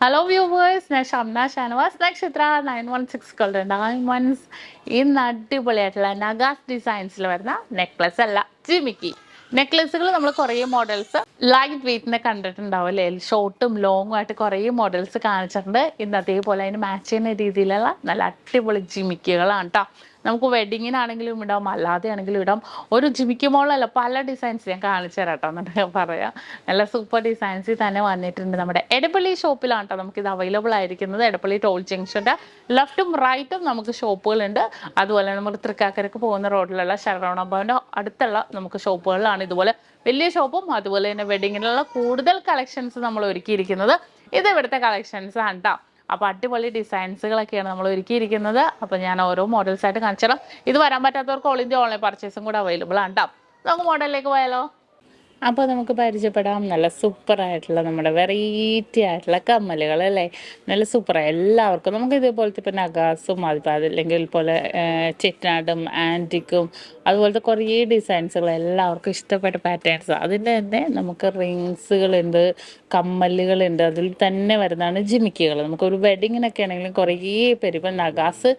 Hello viewers, ഞാൻ ഷംന ഷാനവാസ് നക്ഷത്ര 916 കളുടെ ഡയമണ്ട്സ് ഇന്ന് അടിപൊളിയായിട്ടുള്ള നഗാസ് ഡിസൈൻസിൽ വരുന്ന നെക്ലസ് അല്ല ജിമിക്കി നെക്ലസുകൾ നമ്മൾ കുറേ മോഡൽസ് ലൈറ്റ് വെയ്റ്റിനെ കണ്ടിട്ടുണ്ടാവും അല്ലേ, ഷോർട്ടും ലോങ്ങും ആയിട്ട് കുറേ മോഡൽസ് കാണിച്ചിട്ടുണ്ട്. ഇന്ന് അതേപോലെ അതിന് മാച്ച് ചെയ്യുന്ന രീതിയിലുള്ള നല്ല അടിപൊളി ജിമിക്കുകളാണ് കേട്ടോ. നമുക്ക് വെഡിങ്ങിനാണെങ്കിലും ഇടാം, അല്ലാതെ ആണെങ്കിലും ഇടാം. ഒരു ജിമിക്ക് മോളല്ല, പല ഡിസൈൻസ് ഞാൻ കാണിച്ചു തരാം കേട്ടോ. എന്നിട്ട് പറയാം, നല്ല സൂപ്പർ ഡിസൈൻസിൽ തന്നെ വന്നിട്ടുണ്ട്. നമ്മുടെ എടപ്പള്ളി ഷോപ്പിലാണ് കേട്ടോ നമുക്കിത് അവൈലബിൾ ആയിരിക്കുന്നത്. എടപ്പള്ളി ടോൾ ജംഗ്ഷൻ്റെ ലെഫ്റ്റും റൈറ്റും നമുക്ക് ഷോപ്പുകളുണ്ട്. അതുപോലെ നമ്മൾ തൃക്കാക്കരക്ക് പോകുന്ന റോഡിലുള്ള ശരവണ ഭവൻ്റെ അടുത്തുള്ള നമുക്ക് ഷോപ്പുകളിലാണ് ഇതുപോലെ വലിയ ഷോപ്പും അതുപോലെ തന്നെ വെഡിങ്ങിനുള്ള കൂടുതൽ കളക്ഷൻസ് നമ്മൾ ഒരുക്കിയിരിക്കുന്നത്. ഇത് ഇവിടുത്തെ കളക്ഷൻസ് ആണ് കേട്ടോ. അപ്പോൾ അടിപൊളി ഡിസൈൻസുകളൊക്കെയാണ് നമ്മൾ ഒരുക്കിയിരിക്കുന്നത്. അപ്പോൾ ഞാൻ ഓരോ മോഡൽസ് ആയിട്ട് കാണിച്ചു തരാം. ഇത് വരാൻ പറ്റാത്തവർക്ക് ഓൾ ഇന്ത്യ ഓൺലൈൻ പർച്ചേസും കൂടെ അവൈലബിൾ ആണ് കേട്ടോ. നമുക്ക് മോഡലിലേക്ക് പോയാലോ. അപ്പോൾ നമുക്ക് പരിചയപ്പെടാം നല്ല സൂപ്പറായിട്ടുള്ള നമ്മുടെ വെറൈറ്റി ആയിട്ടുള്ള കമ്മലുകൾ അല്ലേ. നല്ല സൂപ്പറായി എല്ലാവർക്കും നമുക്ക് ഇതേപോലത്തെ ഇപ്പോൾ നഗാസും അതല്ലെങ്കിൽ ഇതുപോലെ ചെറ്റനാടും ആൻറ്റിക്കും അതുപോലത്തെ കുറേ ഡിസൈൻസുകൾ എല്ലാവർക്കും ഇഷ്ടപ്പെട്ട പാറ്റേൺസ്. അതിൻ്റെ തന്നെ നമുക്ക് റിങ്സുകളുണ്ട്, കമ്മലുകളുണ്ട്. അതിൽ തന്നെ വരുന്നതാണ് ജിമിക്കുകൾ. നമുക്കൊരു വെഡിങ്ങിനൊക്കെ ആണെങ്കിലും കുറേ പേര് ഇപ്പം നഗാസ്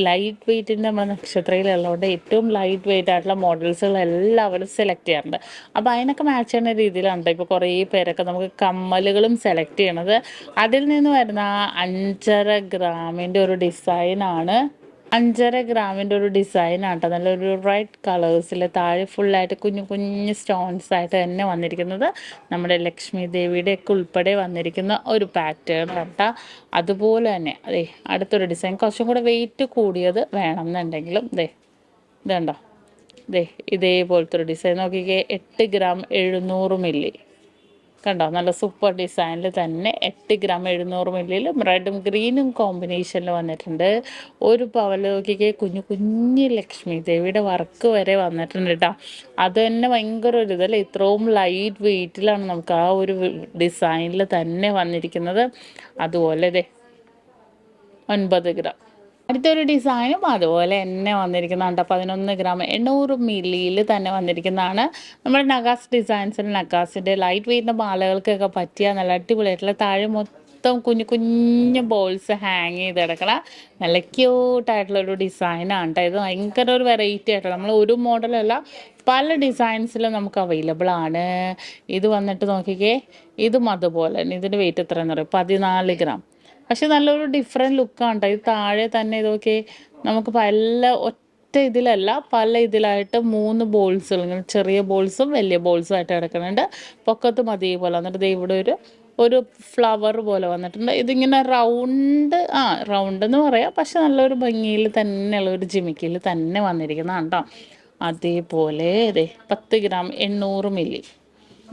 ലൈറ്റ് വെയ്റ്റിൻ്റെ നമ്മുടെ നക്ഷത്രയിലുള്ളതുകൊണ്ട് ഏറ്റവും ലൈറ്റ് വെയ്റ്റ് ആയിട്ടുള്ള മോഡൽസുകൾ എല്ലാവരും സെലക്ട് ചെയ്യാറുണ്ട്. അപ്പോൾ അതിനൊക്കെ മാച്ച് ചെയ്യുന്ന രീതിയിലാണ് ഇപ്പോൾ കുറേ പേരൊക്കെ നമുക്ക് കമ്മലുകളും സെലക്ട് ചെയ്യണത്. അതിൽ നിന്ന് വരുന്ന 5.5 ഗ്രാമിൻ്റെ ഒരു ഡിസൈനാണ്. 5.5 ഗ്രാമിൻ്റെ ഒരു ഡിസൈനാണ് കേട്ടോ. നല്ലൊരു റെഡ് കളേഴ്സിൽ താഴെ ഫുള്ളായിട്ട് കുഞ്ഞു കുഞ്ഞു സ്റ്റോൺസ് ആയിട്ട് തന്നെ വന്നിരിക്കുന്നത്. നമ്മുടെ ലക്ഷ്മി ദേവിയുടെ ഒക്കെ ഉൾപ്പെടെ വന്നിരിക്കുന്ന ഒരു പാറ്റേൺ കേട്ടോ. അതുപോലെ തന്നെ അതെ അടുത്തൊരു ഡിസൈൻ കുറച്ചും കൂടെ വെയിറ്റ് കൂടിയത് വേണം എന്നുണ്ടെങ്കിലും ഇതുണ്ടോ, ഇതേപോലത്തെ ഒരു ഡിസൈൻ നോക്കിക്കേ. 8 ഗ്രാം 700 മില്ലി കണ്ടോ. നല്ല സൂപ്പർ ഡിസൈനിൽ തന്നെ 8 ഗ്രാം 700 മില്ലിയിലും റെഡും ഗ്രീനും കോമ്പിനേഷനിൽ വന്നിട്ടുണ്ട്. ഒരു പവല് നോക്കിക്കേ, കുഞ്ഞു കുഞ്ഞു ലക്ഷ്മി ദേവിയുടെ വർക്ക് വരെ വന്നിട്ടുണ്ട് കേട്ടോ. അത് തന്നെ ഭയങ്കര ഒരു ഇതല്ലേ, ഇത്രയും ലൈറ്റ് വെയ്റ്റിലാണ് നമുക്ക് ആ ഒരു ഡിസൈനിൽ തന്നെ വന്നിരിക്കുന്നത്. അതുപോലെ 9 ഗ്രാം അടുത്തൊരു ഡിസൈനും അതുപോലെ തന്നെ വന്നിരിക്കുന്നതാണ്. 11 ഗ്രാം 800 മില്ലിയിൽ തന്നെ വന്നിരിക്കുന്നതാണ്. നമ്മുടെ നഗാസ് ഡിസൈൻസിൽ നഗാസിൻ്റെ ലൈറ്റ് വെയ്റ്റിൻ്റെ മാലകൾക്കൊക്കെ പറ്റിയ നല്ല അടിപൊളിയായിട്ടുള്ള താഴെ മൊത്തം കുഞ്ഞു കുഞ്ഞു ബോൾസ് ഹാങ് ചെയ്ത് കിടക്കണ നല്ല ക്യൂട്ടായിട്ടുള്ളൊരു ഡിസൈനാണ് കേട്ടോ. ഇത് ഭയങ്കര ഒരു വെറൈറ്റി ആയിട്ടുള്ള നമ്മൾ ഒരു മോഡലല്ല പല ഡിസൈൻസിലും നമുക്ക് അവൈലബിൾ ആണ്. ഇത് വന്നിട്ട് നോക്കിക്കേ, ഇതും അതുപോലെ തന്നെ. ഇതിൻ്റെ വെയിറ്റ് എത്രയെന്ന് പറയും, 14 ഗ്രാം. പക്ഷെ നല്ലൊരു ഡിഫറെൻറ്റ് ലുക്കാണ് കേട്ടോ. ഇത് താഴെ തന്നെ ഇതൊക്കെ നമുക്ക് പല ഒറ്റ ഇതിലല്ല പല ഇതിലായിട്ട് 3 ബോൾസുകൾ, ഇങ്ങനെ ചെറിയ ബോൾസും വലിയ ബോൾസും ആയിട്ട് കിടക്കുന്നുണ്ട്. പൊക്കത്തും അതേപോലെ വന്നിട്ട് ഇവിടെ ഒരു ഫ്ലവർ പോലെ വന്നിട്ടുണ്ട്. ഇതിങ്ങനെ റൗണ്ട് എന്ന് പറയാം, പക്ഷെ നല്ലൊരു ഭംഗിയിൽ തന്നെയുള്ള ഒരു ജിമിക്കിയിൽ തന്നെ വന്നിരിക്കുന്നതാണ് കേട്ടോ. അതേപോലെ 10 ഗ്രാം 800 മില്ലി.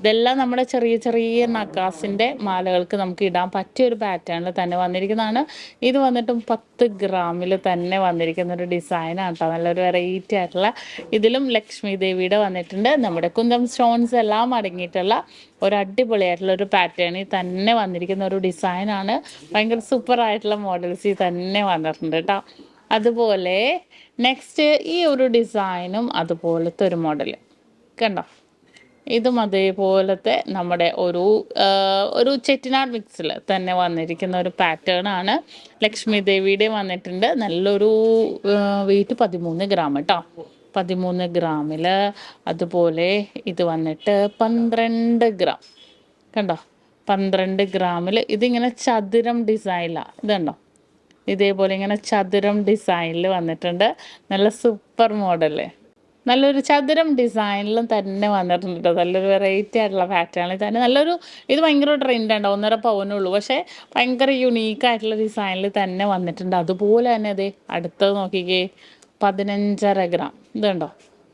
ഇതെല്ലാം നമ്മുടെ ചെറിയ ചെറിയ നഗാസിൻ്റെ മാലകൾക്ക് നമുക്ക് ഇടാൻ പറ്റിയൊരു പാറ്റേണിൽ തന്നെ വന്നിരിക്കുന്നതാണ്. ഇത് വന്നിട്ടും 10 ഗ്രാമിൽ തന്നെ വന്നിരിക്കുന്ന ഒരു ഡിസൈനാണ് കേട്ടോ. നല്ലൊരു വെറൈറ്റി ആയിട്ടുള്ള ഇതിലും ലക്ഷ്മി ദേവിയുടെ വന്നിട്ടുണ്ട്. നമ്മുടെ കുന്തം സ്റ്റോൺസ് എല്ലാം അടങ്ങിയിട്ടുള്ള ഒരു അടിപൊളിയായിട്ടുള്ള ഒരു പാറ്റേണിൽ തന്നെ വന്നിരിക്കുന്ന ഒരു ഡിസൈനാണ്. ഭയങ്കര സൂപ്പറായിട്ടുള്ള മോഡൽസിൽ തന്നെ വന്നിട്ടുണ്ട് കേട്ടോ. അതുപോലെ നെക്സ്റ്റ് ഈ ഒരു ഡിസൈനും അതുപോലത്തെ ഒരു മോഡൽ കണ്ടോ. ഇതും അതേപോലത്തെ നമ്മുടെ ഒരു ചെറ്റിനാട് മിക്സിൽ തന്നെ വന്നിരിക്കുന്ന ഒരു പാറ്റേൺ ആണ്. ലക്ഷ്മി ദേവിയുടെ വന്നിട്ടുണ്ട്. നല്ലൊരു വെയിറ്റ് 13 ഗ്രാം കേട്ടോ. 13 ഗ്രാമിൽ അതുപോലെ ഇത് വന്നിട്ട് 12 ഗ്രാം കണ്ടോ. 12 ഗ്രാമിൽ ഇതിങ്ങനെ ചതുരം ഡിസൈനിലാണ്. ഇതുണ്ടോ, ഇതേപോലെ ഇങ്ങനെ ചതുരം ഡിസൈനിൽ വന്നിട്ടുണ്ട്. നല്ല സൂപ്പർ മോഡല്, നല്ലൊരു ചതുരം ഡിസൈനിലും തന്നെ വന്നിട്ടുണ്ട് കേട്ടോ. നല്ലൊരു വെറൈറ്റി ആയിട്ടുള്ള പാറ്റേണിൽ തന്നെ നല്ലൊരു ഇത് ഭയങ്കര ട്രെൻഡാണ്. 1.5 പവനുള്ളൂ, പക്ഷേ ഭയങ്കര യുണീക്കായിട്ടുള്ള ഡിസൈനിൽ തന്നെ വന്നിട്ടുണ്ട്. അതുപോലെ തന്നെ അടുത്തത് നോക്കിക്കേ, 15.5 ഗ്രാം. ഇതുണ്ടോ,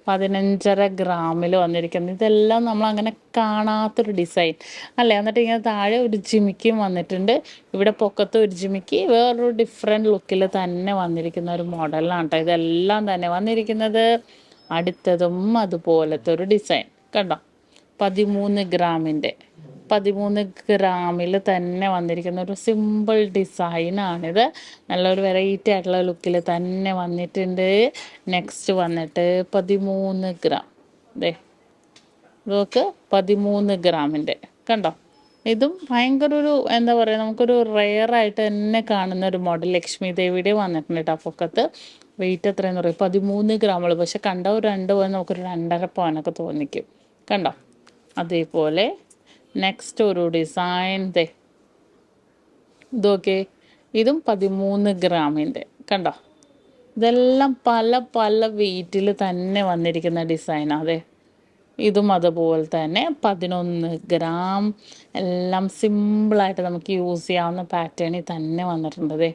15.5 ഗ്രാമിൽ വന്നിരിക്കുന്നത്. ഇതെല്ലാം നമ്മളങ്ങനെ കാണാത്തൊരു ഡിസൈൻ അല്ലേ. എന്നിട്ട് ഇങ്ങനെ താഴെ ഒരു ജിമിക്കും വന്നിട്ടുണ്ട്. ഇവിടെ പൊക്കത്ത് ഒരു ജിമിക്ക് വേറൊരു ഡിഫറെൻറ്റ് ലുക്കിൽ തന്നെ വന്നിരിക്കുന്ന ഒരു മോഡലാണ് കേട്ടോ ഇതെല്ലാം തന്നെ വന്നിരിക്കുന്നത്. അടുത്തതും അതുപോലത്തെ ഒരു ഡിസൈൻ കണ്ടോ. 13 ഗ്രാമിൽ തന്നെ വന്നിരിക്കുന്ന ഒരു സിമ്പിൾ ഡിസൈനാണിത്. നല്ലൊരു വെറൈറ്റി ആയിട്ടുള്ള ലുക്കിൽ തന്നെ വന്നിട്ടുണ്ട്. നെക്സ്റ്റ് വന്നിട്ട് 13 ഗ്രാം. നോക്ക് 13 ഗ്രാമിൻ്റെ കണ്ടോ. ഇതും ഭയങ്കര ഒരു എന്താ പറയുക, നമുക്കൊരു റെയറായിട്ട് തന്നെ കാണുന്ന ഒരു മോഡൽ. ലക്ഷ്മി ദേവിയുടെ വന്നിട്ടുണ്ട് കേട്ടോ പൊക്കത്ത്. വെയിറ്റ് എത്രയെന്ന് പറയും, 13 ഗ്രാമുള്ളൂ. പക്ഷെ കണ്ട ഒരു 2 പവൻ നമുക്കൊരു 2.5 പവനൊക്കെ തോന്നിക്കും. കണ്ടോ? അതേപോലെ നെക്സ്റ്റ് ഒരു ഡിസൈൻ ഇതൊക്കെ, ഇതും 13 ഗ്രാമിൻ്റെ. കണ്ടോ? ഇതെല്ലാം പല പല വെയിറ്റിൽ തന്നെ വന്നിരിക്കുന്ന ഡിസൈനാണ്. അതെ, ഇതും അതുപോലെ തന്നെ 11 ഗ്രാം. എല്ലാം സിമ്പിളായിട്ട് നമുക്ക് യൂസ് ചെയ്യാവുന്ന പാറ്റേണിൽ തന്നെ വന്നിട്ടുണ്ട്.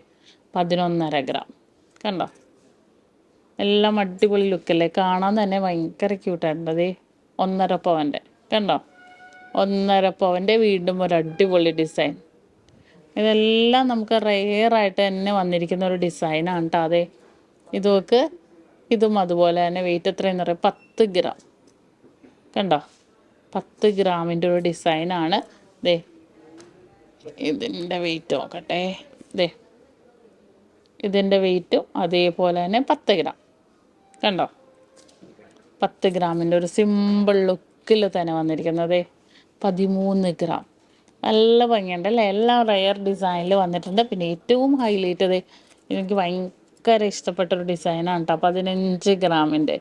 11.5 ഗ്രാം. കണ്ടോ? എല്ലാം അടിപൊളി ലുക്കല്ലേ, കാണാൻ തന്നെ ഭയങ്കര ക്യൂട്ടായിട്ടുണ്ട്. 1.5 പവൻ്റെ. കണ്ടോ? 1.5 പവൻ്റെ വീണ്ടും ഒരു അടിപൊളി ഡിസൈൻ. ഇതെല്ലാം നമുക്ക് റെയറായിട്ട് തന്നെ വന്നിരിക്കുന്ന ഒരു ഡിസൈനാണ് കേട്ടോ. അതെ, ഇതൊക്കെ, ഇതും അതുപോലെ തന്നെ വെയിറ്റ് എത്രയെന്ന് പറയും, 10 ഗ്രാം. കണ്ടോ? 10 ഗ്രാമിൻ്റെ ഒരു ഡിസൈനാണ്. ഇതിൻ്റെ വെയിറ്റ് നോക്കട്ടെ. ഇതിൻ്റെ വെയിറ്റും അതേപോലെ തന്നെ 10 ഗ്രാം. കണ്ടോ? 10 ഗ്രാമിൻ്റെ ഒരു സിമ്പിൾ ലുക്കിൽ തന്നെ വന്നിരിക്കുന്നത്. 13 ഗ്രാം. നല്ല ഭംഗിയുണ്ട് അല്ലേ? എല്ലാം റെയർ ഡിസൈനിൽ വന്നിട്ടുണ്ട്. പിന്നെ ഏറ്റവും ഹൈലൈറ്റ് എനിക്ക് ഭയങ്കര ഇഷ്ടപ്പെട്ടൊരു ഡിസൈനാണ് കേട്ടോ. 15 ഗ്രാമിൻ്റെ.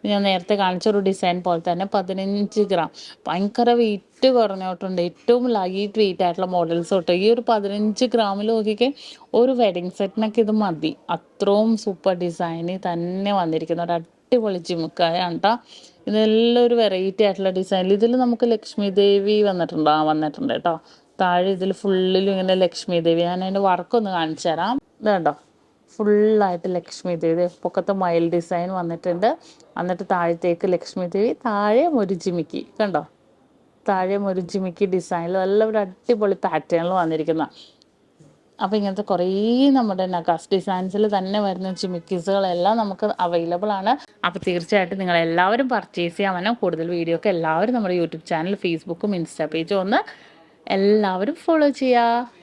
ഞാൻ നേരത്തെ കാണിച്ചൊരു ഡിസൈൻ പോലെ തന്നെ 15 ഗ്രാം. ഭയങ്കര വെയിറ്റ് കുറഞ്ഞോട്ടുണ്ട്. ഏറ്റവും ലൈറ്റ് വെയിറ്റ് ആയിട്ടുള്ള മോഡൽസ് തൊട്ട് ഈ ഒരു 15 ഗ്രാമിൽ നോക്കിക്കേ, ഒരു വെഡിങ് സെറ്റിനൊക്കെ ഇത് മതി. അത്രയും സൂപ്പർ ഡിസൈനിൽ തന്നെ വന്നിരിക്കുന്ന ഒരു അടിപൊളി ജിമുക്കായാണ് കേട്ടോ. ഇതെല്ലാം ഒരു വെറൈറ്റി ആയിട്ടുള്ള ഡിസൈനിൽ. ഇതിൽ നമുക്ക് ലക്ഷ്മി ദേവി വന്നിട്ടുണ്ട് കേട്ടോ. താഴെ ഇതിൽ ഫുള്ളിലും ഇങ്ങനെ ലക്ഷ്മി ദേവി. ഞാൻ അതിൻ്റെ വർക്കൊന്ന് കാണിച്ചു തരാം. ഇത് കണ്ടോ? ഫുള്ളായിട്ട് ലക്ഷ്മി ദേവി. പൊക്കത്ത് മയിൽ ഡിസൈൻ വന്നിട്ടുണ്ട്. എന്നിട്ട് താഴത്തേക്ക് ലക്ഷ്മി ദേവി, താഴെ ഒരു ജിമിക്കി. കണ്ടോ? താഴെ ഒരു ജിമിക്കി ഡിസൈനിൽ നല്ല ഒരു അടിപൊളി പാറ്റേണിൽ വന്നിരിക്കുന്ന. അപ്പോൾ ഇങ്ങനത്തെ കുറേ നമ്മുടെ നഗാസ് ഡിസൈൻസിൽ തന്നെ വരുന്ന ജിമിക്കീസുകളെല്ലാം നമുക്ക് അവൈലബിൾ ആണ്. അപ്പോൾ തീർച്ചയായിട്ടും നിങ്ങളെല്ലാവരും പർച്ചേസ് ചെയ്യാൻ വേണം. കൂടുതൽ വീഡിയോ ഒക്കെ എല്ലാവരും നമ്മുടെ യൂട്യൂബ് ചാനൽ, ഫേസ്ബുക്കും ഇൻസ്റ്റാ പേജും ഒന്ന് എല്ലാവരും ഫോളോ ചെയ്യുക.